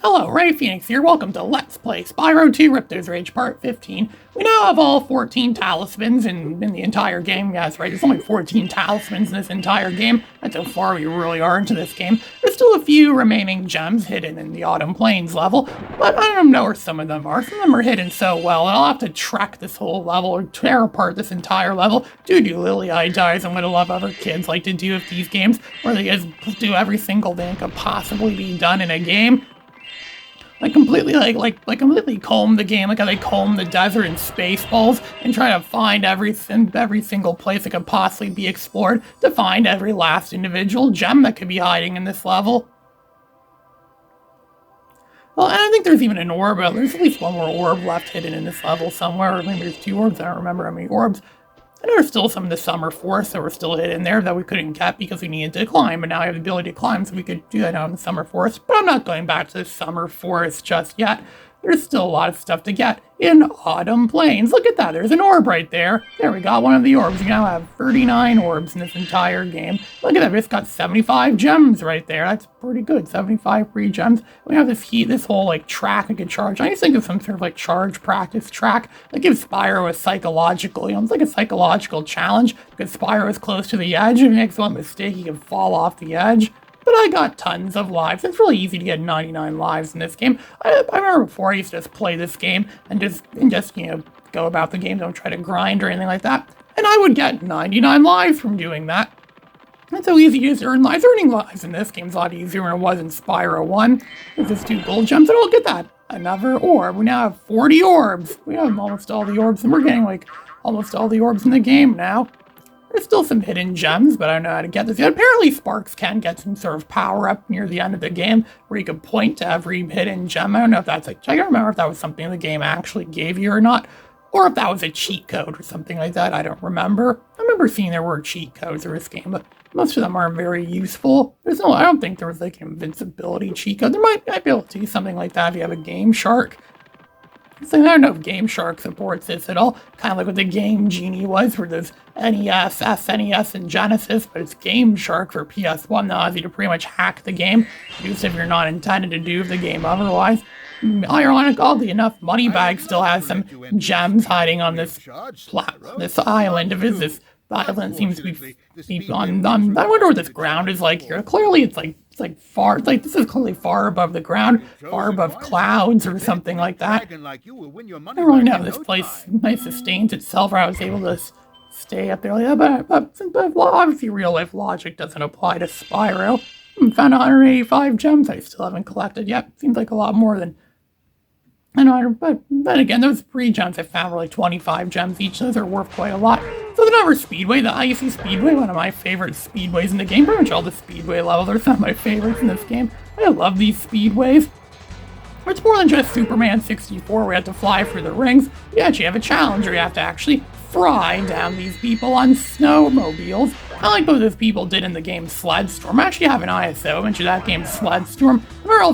Hello, Ray Phoenix here. Welcome to Let's Play Spyro 2 Ripto's Rage Part 15. We now have all 14 talismans in the entire game. Yeah, that's right, there's only 14 talismans in this entire game. That's how far we really are into this game. There's still a few remaining gems hidden in the Autumn Plains level, but I don't know where some of them are. Some of them are hidden so well, and I'll have to track this whole level or tear apart this entire level. Do Lily-Eye dies, and what a lot of other kids like to do with these games, where they just do every single thing that could possibly be done in a game. Like completely comb the game, like how they comb the desert in Spaceballs and try to find every single place that could possibly be explored to find every last individual gem that could be hiding in this level. Well, and I think there's even an orb. There's at least one more orb left hidden in this level somewhere, or maybe there's 2 orbs. I don't remember how many orbs. And there's still some of the summer forests that were still hidden there that we couldn't get because we needed to climb, but now we have the ability to climb, so we could do that out in the summer forest. But I'm not going back to the summer forest just yet. There's still a lot of stuff to get in Autumn Plains. Look at that, there's an orb right there. There, we got one of the orbs. We now have 39 orbs in this entire game. Look at that, we just got 75 gems right there. That's pretty good, 75 free gems. We have this whole like track I could charge. I just think of some sort of like charge practice track that gives Spyro a psychological, it's like a psychological challenge because Spyro is close to the edge. If he makes one mistake, he can fall off the edge. But I got tons of lives. It's really easy to get 99 lives in this game. I remember before I used to just play this game and just go about the game, don't try to grind or anything like that. And I would get 99 lives from doing that. It's so easy to just earn lives. Earning lives in this game is a lot easier than it was in Spyro 1. With just 2 gold gems, and look at that. Another orb. We now have 40 orbs. We have almost all the orbs, and we're getting like almost all the orbs in the game now. There's still some hidden gems, but I don't know how to get this yet. Apparently Sparks can get some sort of power-up near the end of the game where you can point to every hidden gem. I don't know if that's I don't remember if that was something the game actually gave you or not, or if that was a cheat code or something like that. I don't remember. I remember seeing there were cheat codes in this game, but most of them aren't very useful. I don't think there was like an invincibility cheat code. There might be able to do something like that if you have a Game Shark. So I don't know if Game Shark supports this at all. Kind of like what the Game Genie was for those NES, SNES, and Genesis, but it's Game Shark for PS1 that allows you to pretty much hack the game, use if you're not intended to do the game otherwise. Ironic, oddly enough, Moneybag still has some gems hiding on this island. If it's this island seems to be on. I wonder what this ground is like here. Clearly, it's far. This is clearly far above the ground, far above clouds or something like that. I don't really know. This place sustains itself, or I was able to stay up there. Yeah, but obviously, real life logic doesn't apply to Spyro. I found 185 gems I still haven't collected yet. Seems like a lot more than. I know, but then again, those 3 gems I found were like 25 gems each. Those are worth quite a lot. So the number Speedway, the Icy Speedway, one of my favorite speedways in the game. Pretty much all the Speedway levels are some of my favorites in this game. I love these speedways. It's more than just Superman 64 where you have to fly through the rings. You actually have a challenge where you have to actually fly down these people on snowmobiles. I like what those people did in the game Sledstorm. I actually have an ISO. I mentioned that game Sledstorm.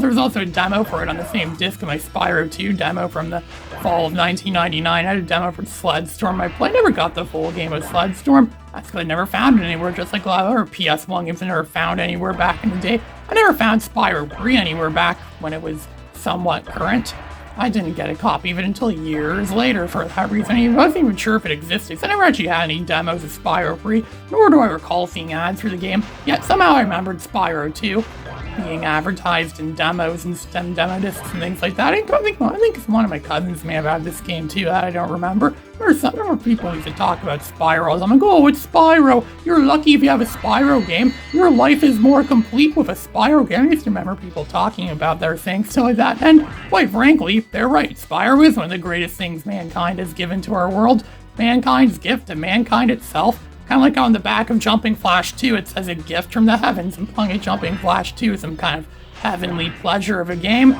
There's also a demo for it on the same disc of my Spyro 2 demo from the fall of 1999. I had a demo for Sledstorm I played. I never got the full game of Sledstorm. That's because I never found it anywhere, just like a lot of other PS1 games I never found anywhere back in the day. I never found Spyro 3 anywhere back when it was somewhat current. I didn't get a copy of it until years later for that reason. I wasn't even sure if it existed. So I never actually had any demos of Spyro 3, nor do I recall seeing ads for the game. Yet somehow I remembered Spyro 2 being advertised in demos and demo discs and things like that. I think one of my cousins may have had this game too that I don't remember. There were people who used to talk about Spyro. I'm like, oh, it's Spyro. You're lucky if you have a Spyro game. Your life is more complete with a Spyro game. I used to remember people talking about their things, so like that. And quite frankly, they're right. Spyro is one of the greatest things mankind has given to our world. Mankind's gift to mankind itself. Kind of like on the back of Jumping Flash 2, it says a gift from the heavens, implying Jumping Flash 2 is some kind of heavenly pleasure of a game.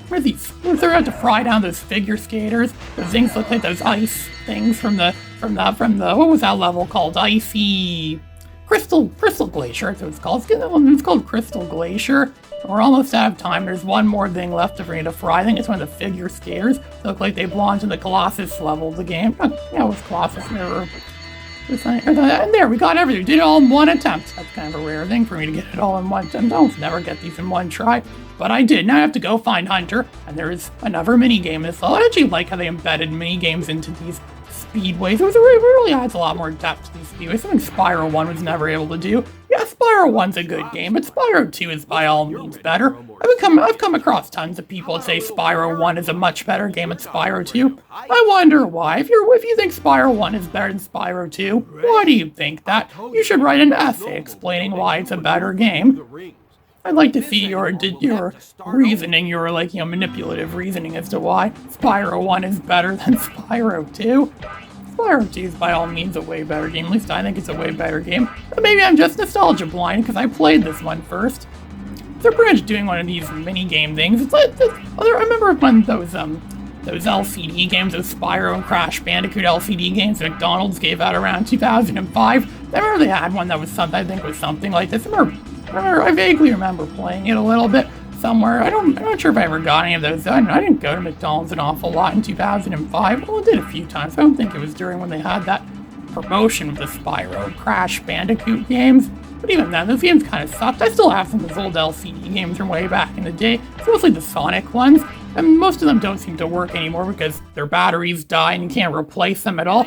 Where they're about to fry down those figure skaters. Those things look like those ice things from the what was that level called? Icy Crystal Glacier, that's what it's called. It's called Crystal Glacier. We're almost out of time. There's one more thing left for me to fry. I think it's one of the figure skaters. They look like they belong to the Colossus level of the game. Yeah, it was Colossus. And there, we got everything. We did it all in one attempt. That's kind of a rare thing for me to get it all in one attempt. I'll never get these in one try. But I did. Now I have to go find Hunter, and there is another mini-game in this level. I actually like how they embedded mini-games into these speedways. It really adds a lot more depth to these speedways. Something Spyro 1 was never able to do. Yeah, Spyro 1's a good game, but Spyro 2 is by all means better. I've come across tons of people that say Spyro 1 is a much better game than Spyro 2. I wonder why. If you think Spyro 1 is better than Spyro 2, why do you think that? You should write an essay explaining why it's a better game. I'd like to see your reasoning, your manipulative reasoning as to why Spyro 1 is better than Spyro 2. Spyro 2 is by all means a way better game. At least I think it's a way better game. But maybe I'm just nostalgia blind because I played this one first. They're pretty much doing one of these mini-game things. I remember when those LCD games, those Spyro and Crash Bandicoot LCD games that McDonald's gave out around 2005. I remember they had one that was something like this. I vaguely remember playing it a little bit somewhere. I'm not sure if I ever got any of those. I didn't go to McDonald's an awful lot in 2005. Well, I did a few times. I don't think it was during when they had that promotion of the Spyro Crash Bandicoot games. But even then, those games kind of sucked. I still have some of those old LCD games from way back in the day. It's mostly the Sonic ones. And most of them don't seem to work anymore because their batteries die and you can't replace them at all.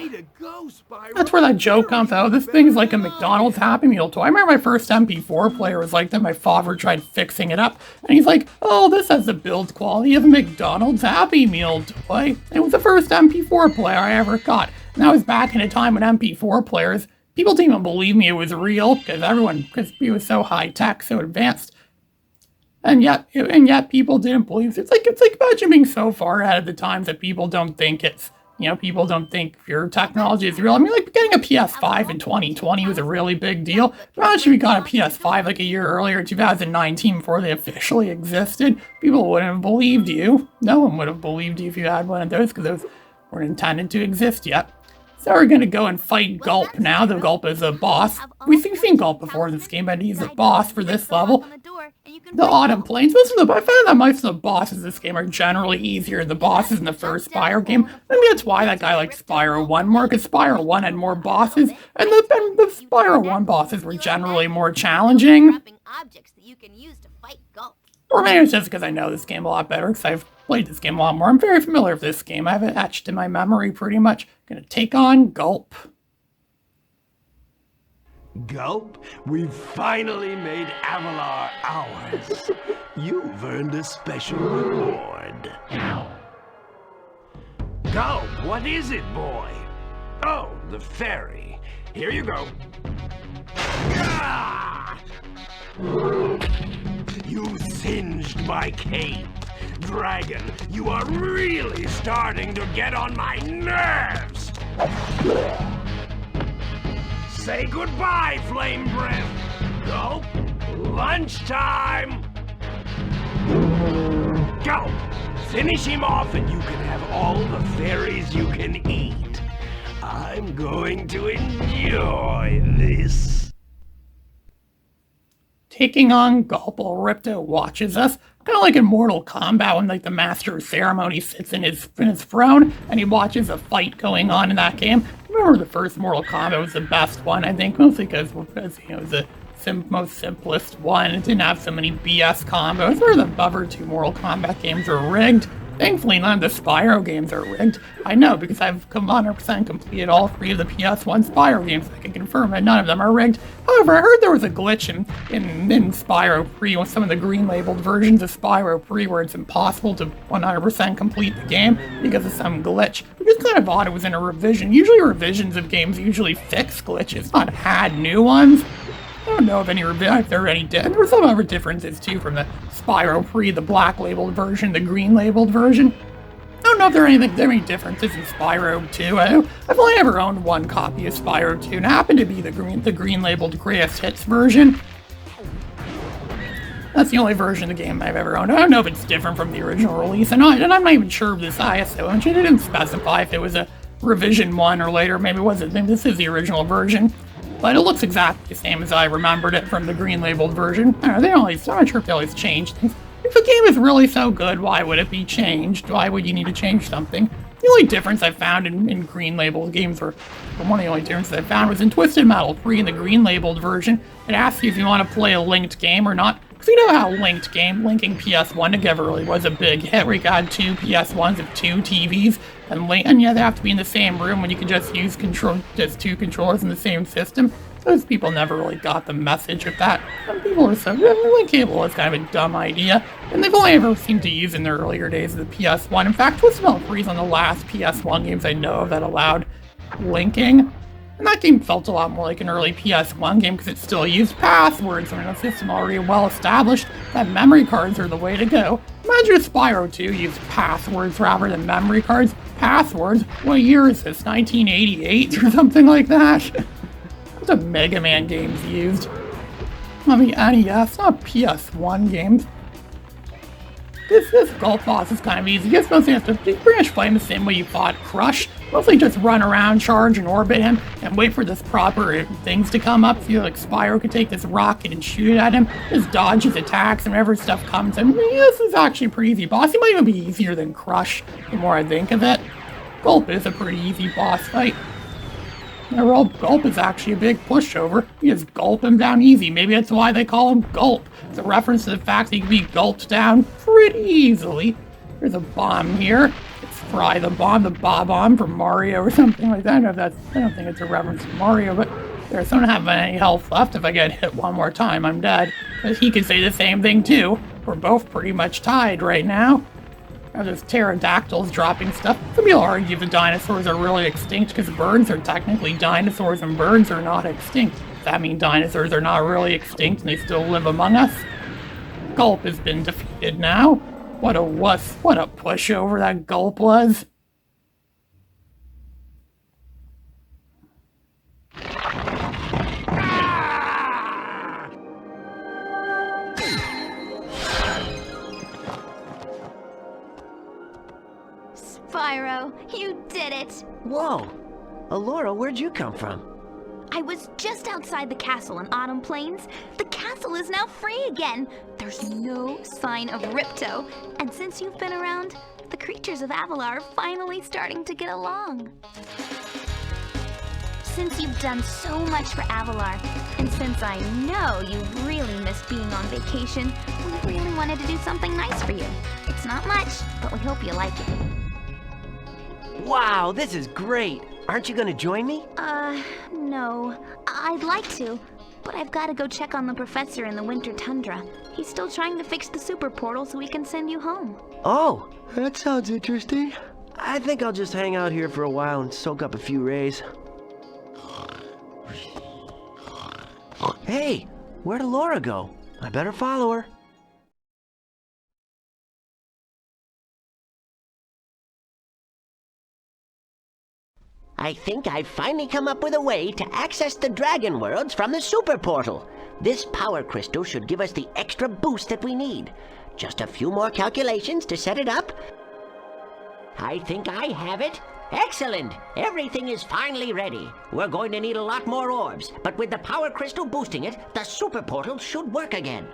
That's where that joke comes out. This thing is like a McDonald's Happy Meal toy. I remember my first MP4 player was like that. My father tried fixing it up. And he's like, oh, this has the build quality of a McDonald's Happy Meal toy. It was the first MP4 player I ever got. And that was back in a time when MP4 players, people didn't even believe me it was real because it was so high tech, so advanced. And yet people didn't believe it. It's like imagine being so far ahead of the times that people don't think people don't think your technology is real. I mean, like getting a PS5 in 2020 was a really big deal. Imagine we got a PS5 like a year earlier, 2019, before they officially existed. People wouldn't have believed you. No one would have believed you if you had one of those because those weren't intended to exist yet. So we're going to go and fight Gulp now. The Gulp is a boss. We've seen Gulp before in this game, but he's a boss for this level. The Autumn Plains. I found that most of the bosses in this game are generally easier than the bosses in the first Spyro game. Maybe that's why that guy liked Spyro 1 more, because Spyro 1 had more bosses, and the Spyro 1 bosses were generally more challenging. Or maybe it's just because I know this game a lot better, because I've played this game a lot more. I'm very familiar with this game. I have it etched in my memory pretty much. Gonna take on Gulp. Gulp, we've finally made Avalar ours. You've earned a special reward. Gulp, what is it, boy? Oh, the fairy. Here you go. Ah! You singed my cape. Dragon, you are really starting to get on my nerves. Say goodbye, Flame Breath. Go. Lunchtime. Go. Finish him off and you can have all the fairies you can eat. I'm going to enjoy this. Taking on Gulp while Ripto watches us. Kind of like in Mortal Kombat when the Master of Ceremony sits in his throne and he watches a fight going on in that game. I remember the first Mortal Kombat was the best one, I think, mostly because it was the most simplest one. It didn't have so many BS combos. Or the other two Mortal Kombat games are rigged. Thankfully, none of the Spyro games are rigged. I know, because I've 100% completed all 3 of the PS1 Spyro games. I can confirm that none of them are rigged. However, I heard there was a glitch in Spyro 3 with some of the green-labeled versions of Spyro 3 where it's impossible to 100% complete the game because of some glitch. Which is kind of odd it was in a revision. Usually revisions of games usually fix glitches, not add new ones. I don't know if there are any. There were some other differences too from the Spyro 3, the black labeled version, the green labeled version. I don't know if there are any differences in Spyro 2. I've only ever owned one copy of Spyro 2, and it happened to be the green labeled greatest hits version. That's the only version of the game I've ever owned. I don't know if it's different from the original release, and I'm not even sure of this ISO engine. It didn't specify if it was a revision 1 or later. Maybe it wasn't. Maybe this is the original version. But it looks exactly the same as I remembered it from the green labeled version. I'm not sure if they always change things. If the game is really so good, why would it be changed? Why would you need to change something? The only difference I found in green labeled games, or one of the only differences I found, was in Twisted Metal 3 in the green labeled version. It asks you if you want to play a linked game or not. Because you know how linking PS1 together really was a big hit, where you got two PS1s of two TVs, and yeah, they have to be in the same room when you can just use just two controllers in the same system. Those people never really got the message of that. Some people were so, link cable was kind of a dumb idea, and they've only ever seemed to use in the earlier days of the PS1. In fact, Twisted Metal 3 is on the last PS1 games I know of that allowed linking. And that game felt a lot more like an early PS1 game because it still used passwords when a system already well established that memory cards are the way to go. Imagine if Spyro 2 used passwords rather than memory cards. Passwords? What year is this? 1988 or something like that? That's what Mega Man games used. I mean, NES, not PS1 games. This golf boss is kind of easy. You just mostly have to pretty much fight him the same way you fought Crush. Mostly just run around, charge, and orbit him, and wait for this proper things to come up. So like Spyro could take this rocket and shoot it at him. Just dodge his attacks, and whenever stuff comes in. This is actually a pretty easy boss. He might even be easier than Crush, the more I think of it. Gulp is a pretty easy boss fight. Gulp is actually a big pushover. You just gulp him down easy. Maybe that's why they call him Gulp. It's a reference to the fact that he can be gulped down pretty easily. There's a bomb here. It's Fry the Bomb, the Bob-omb from Mario or something like that. I don't think it's a reference to Mario, but there's don't have any health left. If I get hit one more time, I'm dead. But he could say the same thing too. We're both pretty much tied right now. There's pterodactyls dropping stuff. Some people argue the dinosaurs are really extinct because birds are technically dinosaurs and birds are not extinct. Does that mean dinosaurs are not really extinct and they still live among us? Gulp has been defeated now. What a wuss. What a pushover that Gulp was. Spyro, you did it! Whoa! Alora, where'd you come from? I was just outside the castle in Autumn Plains. The castle is now free again. There's no sign of Ripto. And since you've been around, the creatures of Avalar are finally starting to get along. Since you've done so much for Avalar, and since I know you really missed being on vacation, we really wanted to do something nice for you. It's not much, but we hope you like it. Wow, this is great! Aren't you gonna join me? No. I'd like to, but I've got to go check on the professor in the winter tundra. He's still trying to fix the super portal so we can send you home. Oh, that sounds interesting. I think I'll just hang out here for a while and soak up a few rays. Hey, where'd Alora go? I better follow her. I think I've finally come up with a way to access the Dragon Worlds from the Super Portal. This power crystal should give us the extra boost that we need. Just a few more calculations to set it up. I think I have it. Excellent! Everything is finally ready. We're going to need a lot more orbs, but with the power crystal boosting it, the Super Portal should work again.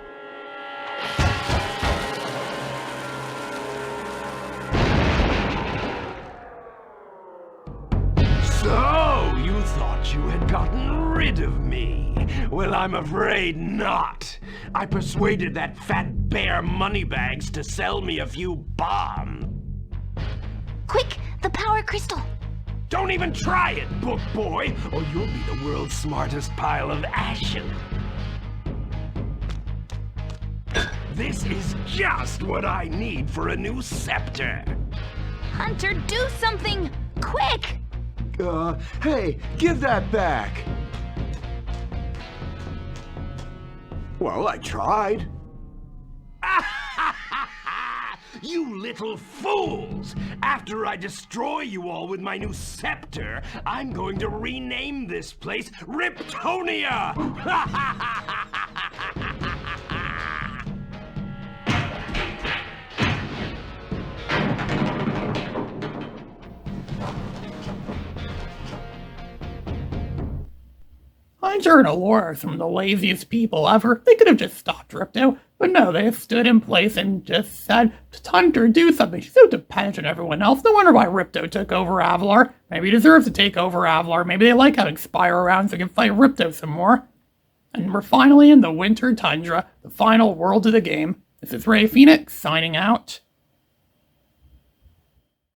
So, you thought you had gotten rid of me? Well, I'm afraid not. I persuaded that fat bear Moneybags to sell me a few bombs. Quick, the power crystal! Don't even try it, book boy, or you'll be the world's smartest pile of ashes. This is just what I need for a new scepter. Hunter, do something! Quick! Hey, give that back! Well, I tried. You little fools! After I destroy you all with my new scepter, I'm going to rename this place Riptonia! I Ginger and Allura are some of the laziest people ever. They could have just stopped Ripto, but no, they stood in place and just said, Tundra, do something. She's so dependent on everyone else. No wonder why Ripto took over Avalar. Maybe he deserves to take over Avalar. Maybe they like having Spyro around so they can fight Ripto some more. And we're finally in the Winter Tundra, the final world of the game. This is Ray Phoenix, signing out.